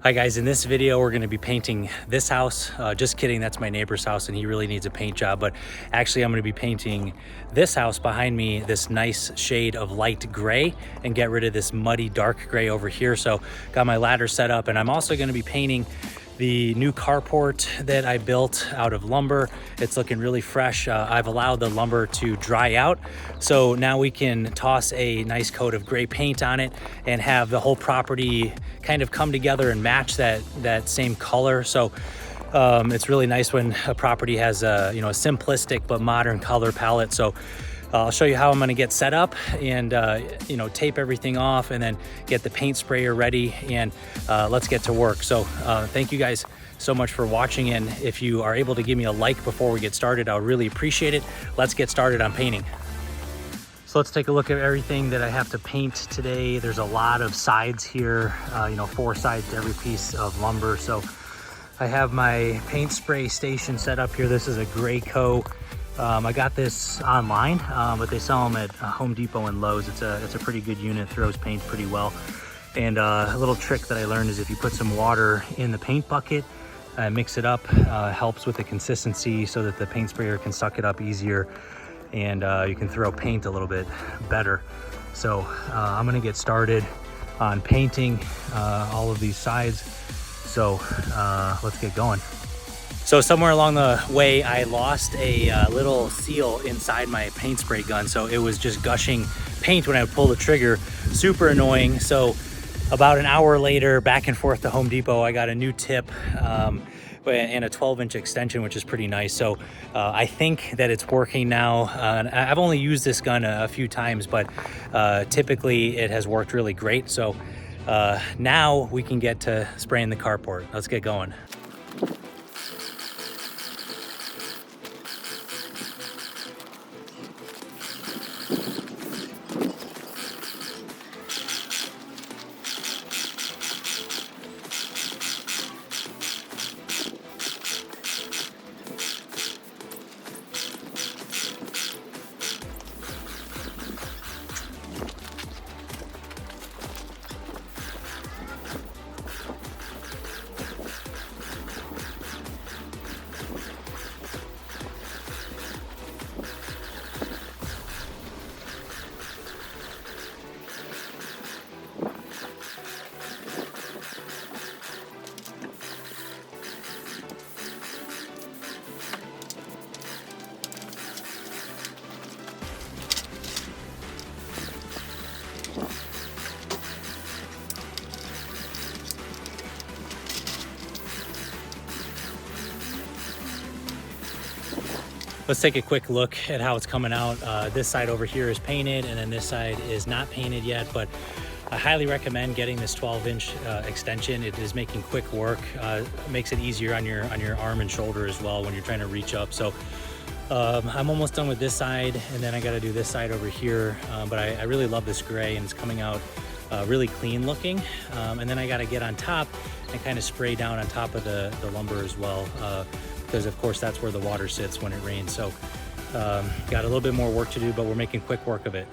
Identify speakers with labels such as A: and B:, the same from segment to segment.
A: Hi guys, in this video we're going to be painting this house. Just kidding, that's my neighbor's house and he really needs a paint job, but actually I'm going to be painting this house behind me this nice shade of light gray and get rid of this muddy dark gray over here. So got my ladder set up, and I'm also going to be painting the new carport that I built out of lumber. It's looking really fresh. I've allowed the lumber to dry out, so now we can toss a nice coat of gray paint on it and have the whole property kind of come together and match that same color. So it's really nice when a property has a a simplistic but modern color palette. So I'll show you how I'm going to get set up and tape everything off and then get the paint sprayer ready, and let's get to work. So thank you guys so much for watching, and if you are able to give me a like before we get started, I'll really appreciate it. Let's get started on painting. So let's take a look at everything that I have to paint today. There's a lot of sides here, 4 sides to every piece of lumber. So I have my paint spray station set up here. This is a Graco. I got this online, but they sell them at Home Depot and Lowe's. It's a pretty good unit, throws paint pretty well. And a little trick that I learned is if you put some water in the paint bucket, mix it up, helps with the consistency so that the paint sprayer can suck it up easier, and you can throw paint a little bit better. So I'm gonna get started on painting all of these sides. So let's get going. So somewhere along the way, I lost a little seal inside my paint spray gun. So it was just gushing paint when I would pull the trigger, super annoying. So about an hour later, back and forth to Home Depot, I got a new tip and a 12-inch extension, which is pretty nice. So I think that it's working now. I've only used this gun a few times, but typically it has worked really great. So now we can get to spraying the carport. Let's get going. Let's take a quick look at how it's coming out. This side over here is painted, and then this side is not painted yet, but I highly recommend getting this 12-inch extension. It is making quick work. Makes it easier on your arm and shoulder as well when you're trying to reach up. So I'm almost done with this side, and then I got to do this side over here. But I really love this gray, and it's coming out really clean looking. And then I got to get on top and kind of spray down on top of the lumber as well, because of course that's where the water sits when it rains. So got a little bit more work to do, but we're making quick work of it.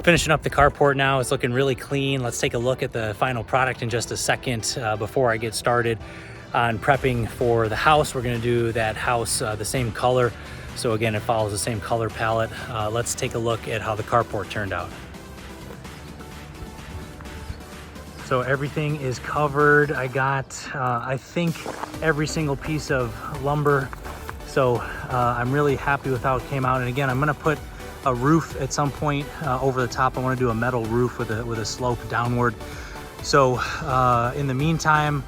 A: Finishing up the carport now. It's looking really clean. Let's take a look at the final product in just a second. Before I get started on prepping for the house, we're going to do that house the same color. So again, it follows the same color palette. Let's take a look at how the carport turned out. So everything is covered. I got, I think, every single piece of lumber So I'm really happy with how it came out. And again, I'm gonna put a roof at some point over the top. I wanna do a metal roof with a slope downward. So in the meantime,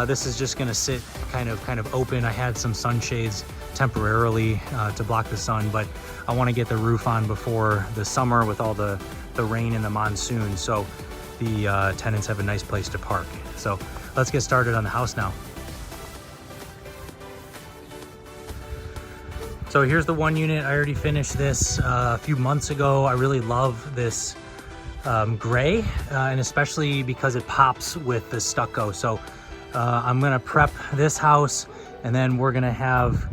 A: this is just gonna sit kind of open. I had some sunshades temporarily to block the sun, but I wanna get the roof on before the summer with all the rain and the monsoon, so the tenants have a nice place to park. So let's get started on the house now. So here's the one unit. I already finished this a few months ago. I really love this gray, and especially because it pops with the stucco. So I'm gonna prep this house, and then we're gonna have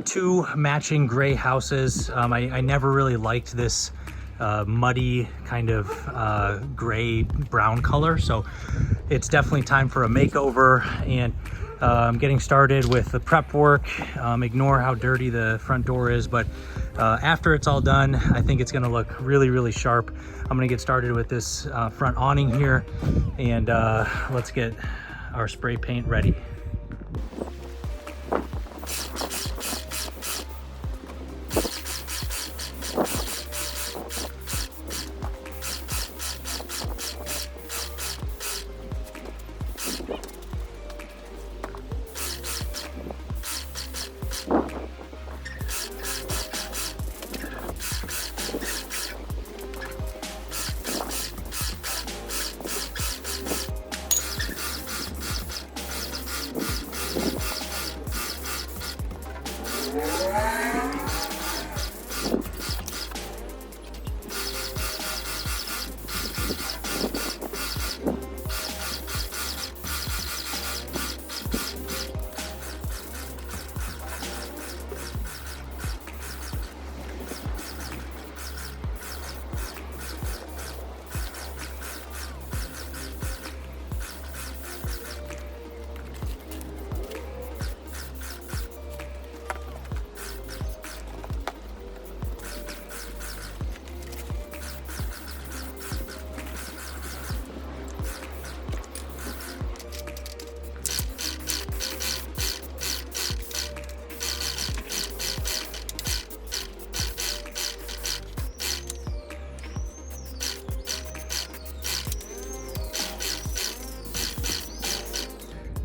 A: 2 matching gray houses. I never really liked this muddy kind of gray brown color, so it's definitely time for a makeover. And I'm getting started with the prep work. Ignore how dirty the front door is, but after it's all done, I think it's gonna look really, really sharp. I'm gonna get started with this front awning here, and let's get our spray paint ready.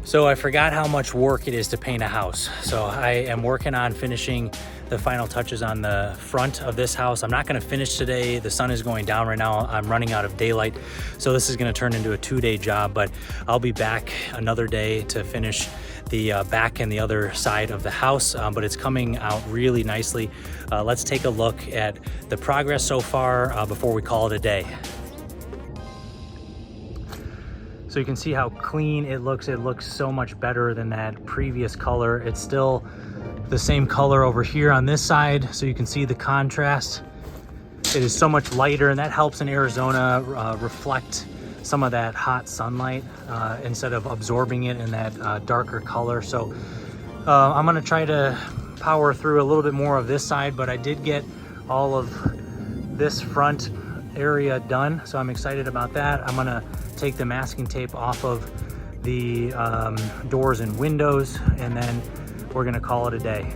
A: So I forgot how much work it is to paint a house. So I am working on finishing the final touches on the front of this house. I'm not gonna finish today. The sun is going down right now. I'm running out of daylight. So this is gonna turn into a 2-day job, but I'll be back another day to finish the back and the other side of the house, but it's coming out really nicely. Let's take a look at the progress so far before we call it a day. So you can see how clean it looks. It looks so much better than that previous color. It's still the same color over here on this side, so you can see the contrast. It is so much lighter, and that helps in Arizona reflect some of that hot sunlight instead of absorbing it in that darker color. So I'm gonna try to power through a little bit more of this side, but I did get all of this front area done, so I'm excited about that. I'm gonna take the masking tape off of the doors and windows, and then we're gonna call it a day.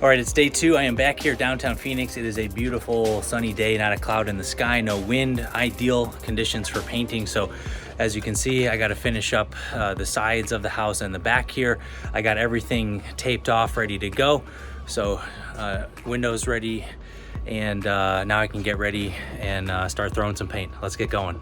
A: All right, it's day 2. I am back here downtown Phoenix. It is a beautiful sunny day, not a cloud in the sky, no wind, ideal conditions for painting. So as you can see, I got to finish up the sides of the house and the back here. I got everything taped off, ready to go. So windows ready, and now I can get ready and start throwing some paint. Let's get going.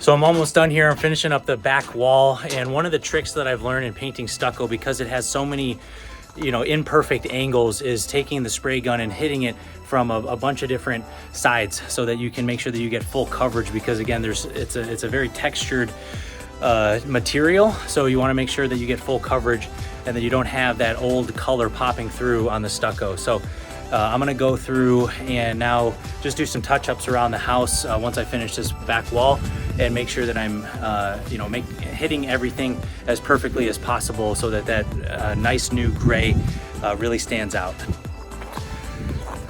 A: So I'm almost done here. I'm finishing up the back wall. And one of the tricks that I've learned in painting stucco, because it has so many, you know, imperfect angles, is taking the spray gun and hitting it from a bunch of different sides so that you can make sure that you get full coverage, because again, it's a very textured material. So you want to make sure that you get full coverage and that you don't have that old color popping through on the stucco. So I'm gonna go through and now just do some touch-ups around the house once I finish this back wall, and make sure that I'm you know, hitting everything as perfectly as possible so that that nice new gray really stands out.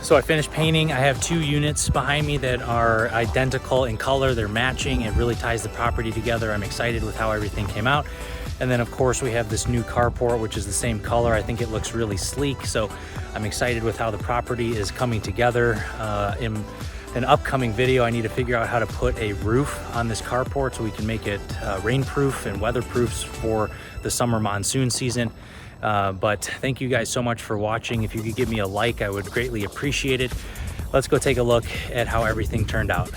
A: So I finished painting. I have 2 units behind me that are identical in color. They're matching. It really ties the property together. I'm excited with how everything came out. And then of course we have this new carport, which is the same color. I think it looks really sleek. So I'm excited with how the property is coming together. In an upcoming video, I need to figure out how to put a roof on this carport so we can make it rainproof and weatherproof for the summer monsoon season. But thank you guys so much for watching. If you could give me a like, I would greatly appreciate it. Let's go take a look at how everything turned out.